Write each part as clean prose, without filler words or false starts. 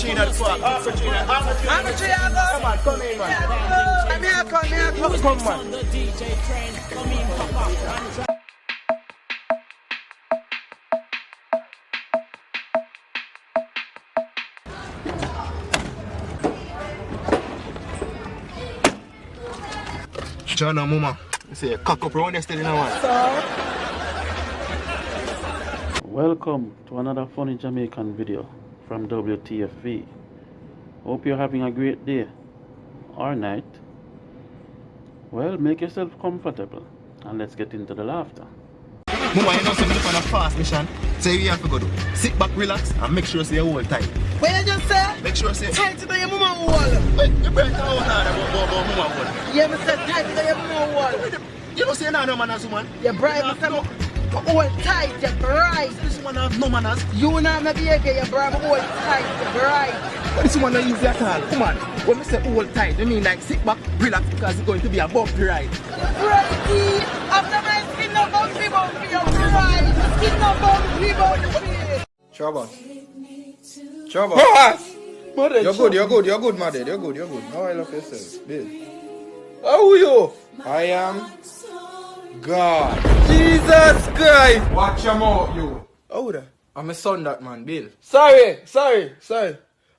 Katrina the fuck. Katrina. Come on, come in, man. Come, man. John and Mama, you say a cock up around yesterday now, man. Welcome to another funny Jamaican video from WTFV. Hope you're having a great day or night. Well, make yourself comfortable and let's get into the laughter. Mama, you know something on a fast mission. So you have to go do. Sit back, relax, and make sure you hold tight. What you just say? Make sure you say. Tight to your mama wall. Wait, you better hold on about mama wall. Yeah, me say tight to your mama wall. You don't say no manners, woman. You bribe me say hold tight, you bribe. This woman have no manners. You know my baby, you bribe hold tight, you bribe. But this woman not easy at all. Come on. When we say hold tight, I mean like sit back, relax, because it's going to be a bumpy ride. Righty. After my skin no bumpy, you bribe. Skin no bumpy. Trouble. Trouble. Mother, You're good, mother. You're good. How I love yourself, Bill. How are you? I am God. Jesus Christ. Watch your mouth, you. How would I? I'm a son that man, Bill. Sorry.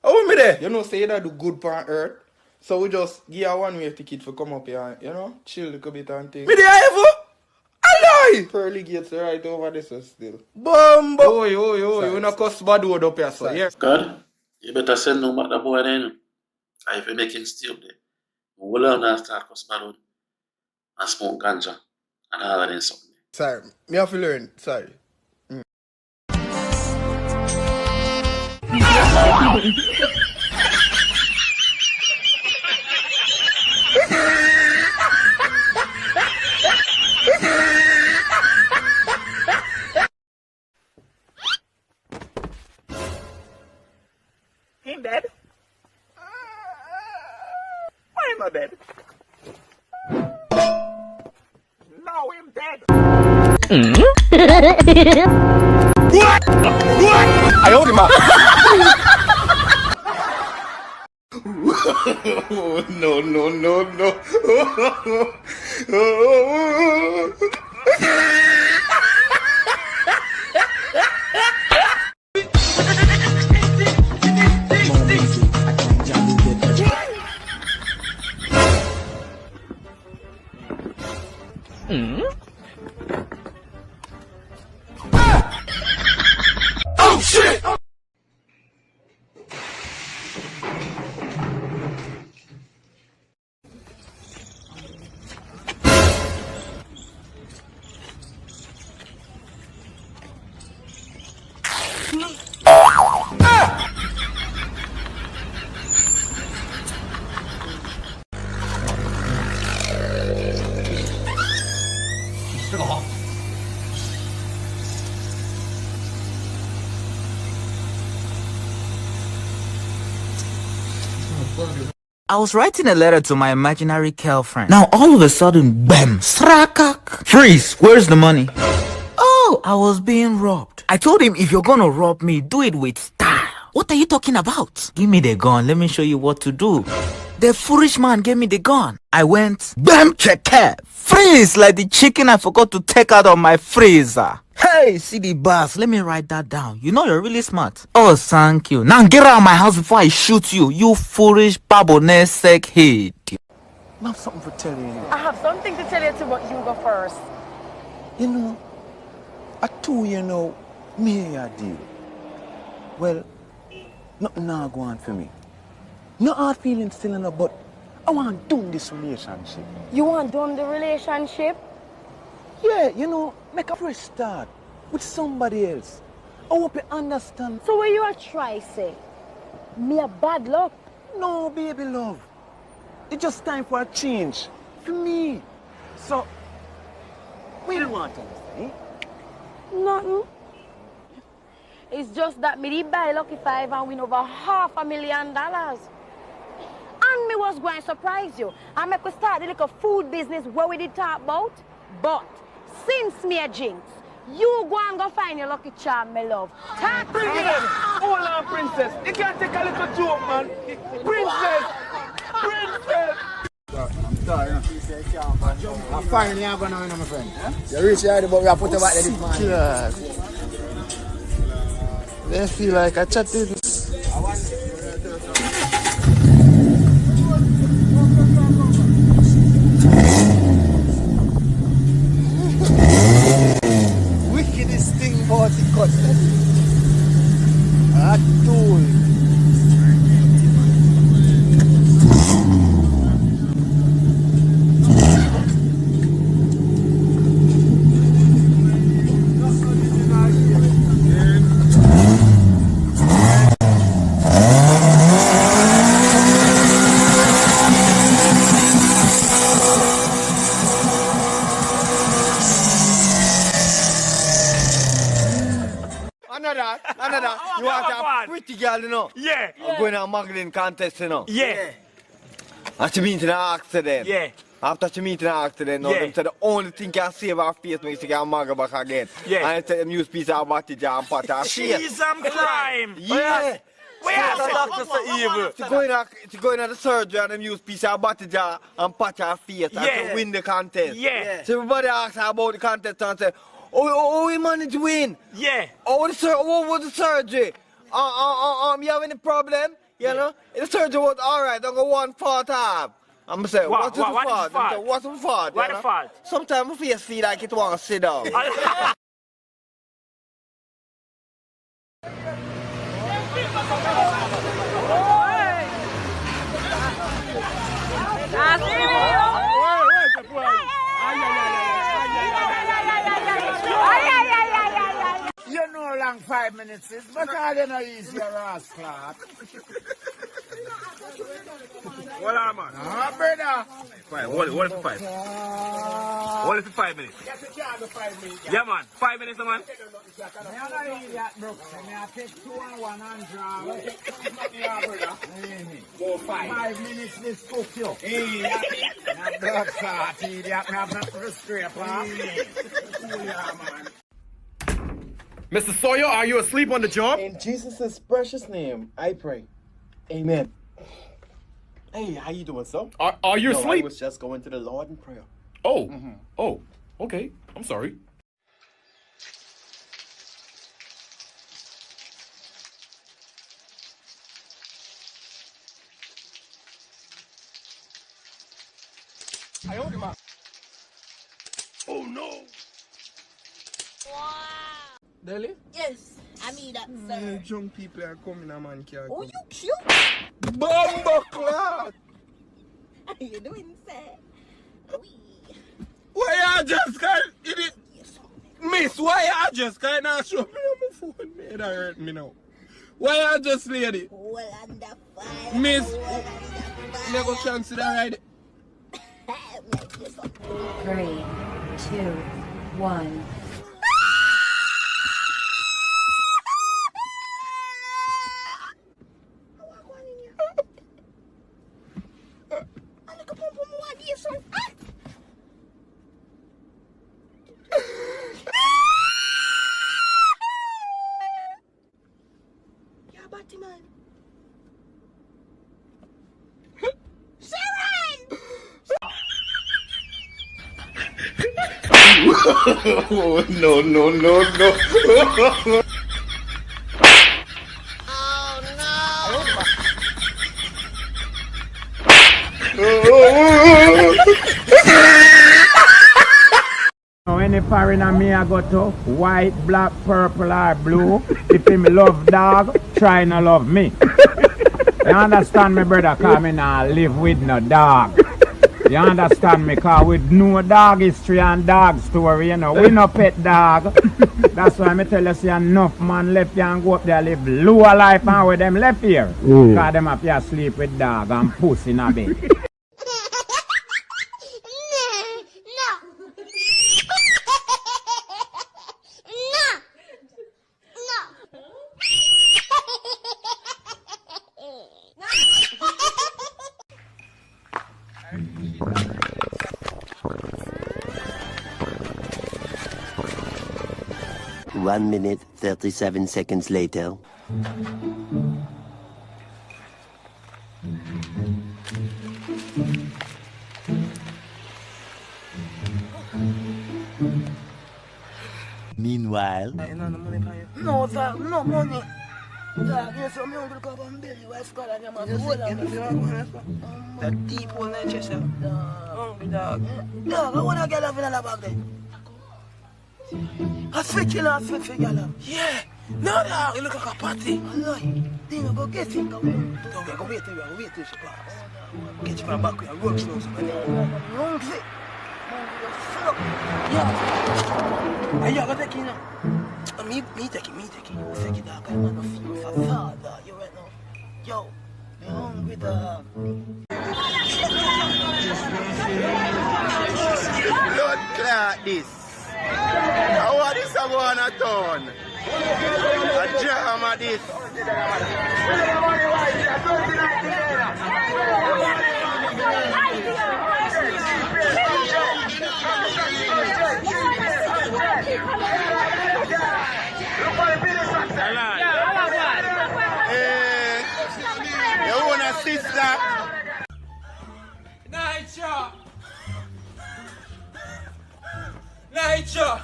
How are me there? You know, say that do good on earth. So we just give her one way ticket for come up here and, you know, chill a little bit and things. Me there ever? Alive! Pearly gates right over this still. Bumbo! Oh, you not cuss bad word up here, so yeah. God, you better send no back the boy then. If you make him stay up there, we'll learn how to start cuss bad word and smoke ganja and all of them something. Sorry, me have to learn, sorry. Him dead? Why am I dead? Now him dead. What? I hold him up. No. Oh shit! I was writing a letter to my imaginary girlfriend. Now all of a sudden, bam, srakak. Freeze, where's the money? Oh, I was being robbed. I told him, if you're gonna rob me, do it with style. What are you talking about? Give me the gun, let me show you what to do. The foolish man gave me the gun. I went, bam, check it. Freeze, like the chicken I forgot to take out of my freezer. Hey, see the boss, let me write that down. You know you're really smart. Oh, thank you. Now get out of my house before I shoot you, you foolish babonesek head. I have something to tell you. I have something to tell you too, but you go first. You know, I told you know, me and your deal. Well, nothing now go on for me. No hard feelings still in her, but I want to do this relationship. You want done the relationship? Yeah, you know, make a fresh start with somebody else. I hope you understand. So what you are trying to say? Me a bad luck? No, baby love. It's just time for a change. For me. So, what do you want to say? Nothing. It's just that me did buy Lucky 5 and win over $500,000. And me was going to surprise you. And me could start the little food business where we did talk about. But since me a jinx, You go and go find your lucky charm, my love. Talk to me. Hold on, princess. You can't take a little joke, man. Princess! Princess! I'm sorry, I'm finally I'm going on, my friend. You reach here, but we are put back there this morning. God. They feel like I chatted. Wickedest thing about the cutlet. I told you. Another. You want a pretty girl, you know? Yeah. Going to a modeling contest, you know? Yeah. And she meet in an accident. Yeah. After she meet in an accident, Yeah. them said the only thing can save her face makes she can mug back again. Yeah. And they said them use piece of body jar and pot her face. She's crime. Yeah. Where The doctor so evil. She going at the surgery and them use piece of body jar and pot her face and Yeah. to win the contest. Yeah. So everybody asks her about the contest and say, oh, we managed to win. Yeah. What was the surgery? You have any problem? You know? The surgery was alright, don't go one fault up. I'm say, what's the fault? What's the fault? What the fault? Sometimes my face feel like it want to sit down. You know long 5 minutes is, but I don't know easy your ass, Clark. What are man? Ah, brother. What is for 5? What is for 5 minutes? Yeah, man. 5 minutes, man. I'm not idiot, Brooks. I take 2 and 1 and draw. Yeah, brother. Go 5 minutes, this cook you. Yeah. Blood clot, idiot. I have nothing to scrape, huh? Yeah, man. Mr. Sawyer, are you asleep on the job? In Jesus' precious name, I pray. Amen. Hey, how you doing, sir? Are you No, asleep? I was just going to the Lord in prayer. Oh, oh, okay. I'm sorry. Oh no! Deli? Yes, I mean that, sir. Young people are coming, man. Oh, you cute. Bumbo clock! How you doing, sir? Why you just can't it? Miss, why you just can't not show me on my phone? Man, that hurt me now. Why you just lady? Well, under fire. Miss, Well, you go chance it alright. 3, 2, 1. Oh, no, no, no, no. Any foreigner me I go to, white, black, purple or blue, if him love dog, try not love me. You understand me, brother, cause me not live with no dog. You understand me, cause with no dog history and dog story, you know, we no pet dog. That's why me tell you, see enough man left here and go up there live lower life and with them left here. Cause them up here sleep with dog and pussy in a bed. 1 minute, 37 seconds later. Meanwhile, No, sir, no money. Dog, you saw me on the cover and belly, why skull and your man? That deep hole in the chest, hungry dog. Dog, I want to get off in the bag there. I switch in and switch for y'all. Yeah. No, dog, you look like a party. Allah, then go get it. Go wait till she pass. Get you from back with a rope slow. Wrong fit. Yeah. Are you going to take it now? Me take it. Take it, dog. I'm not feeling for father. You right now. Yo, I'm hungry, dog. Blood clot this. How are this going a town? A jam of this. You want a sister? Night shot.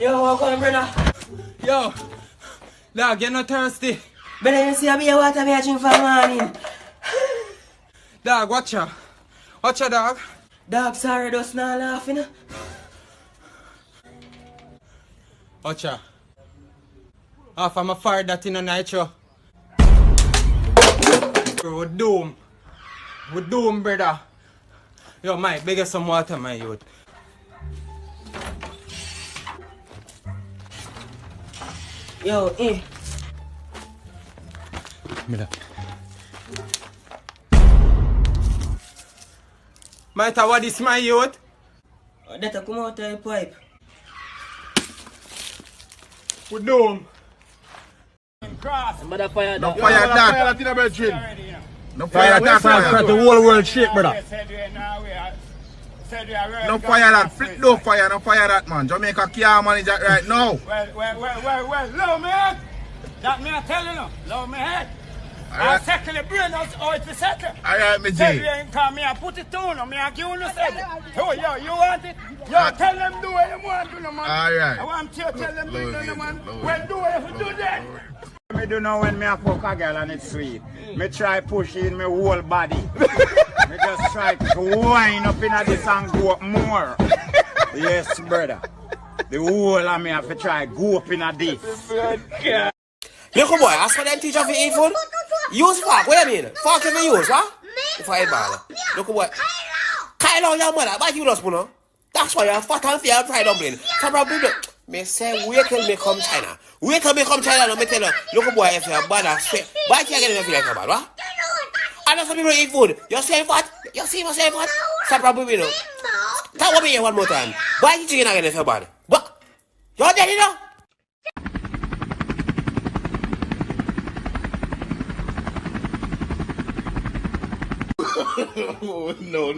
Yo, what's going on, brother? Yo, dog, you're not thirsty. But then you see a beer water me drink for morning. Dog, watch ya. Watch ya, dog. Dog, sorry, just not laughing. Watch ya. Half of my fire that in a night show. We're doomed. We're doomed, brother. Yo, Mike, beg some water, my youth. Yo, Mira. Matter what is my youth? That come out of the pipe. We're doomed. No fire that in the bedroom. No fire that. The whole world shake, brother. No fire that. Flip no fire that, man. Jamaica can't manage that right now. Well, low me head. That me I tell you now. Low me head. I'll settle the brain out how it's settle. Alright, me G. Tell you ain't come, me I put it down, me I give you the said. Oh, yo, you want it? Yo, tell them do what you want to, no man. Alright. I want you to tell them do it, no man. Well, do it if you do that. Me do know when me a fuck a girl and it's sweet. Me try push in my whole body. Me just try to wind up in this and go up more. Yes, brother. The whole of me have to try go up in this. Look boy, ask for them teacher for evil. Use fuck, what do you mean? Fuck if you use, what? Fireball. Look boy. Kyle your mother, but you lost no? That's why you're fat and fair fried dumpling. Probably me say wait till me come China. Wait till me come China, no me tell you. Look boy, if you're bad as fit, why can't you get me feel like a bad, what? I know some people eat food. You say fat? You see myself fat? Stop probably no. Tell what me here one more time. Why you chicken again if you're bad? But you're dead, you know? Oh, no.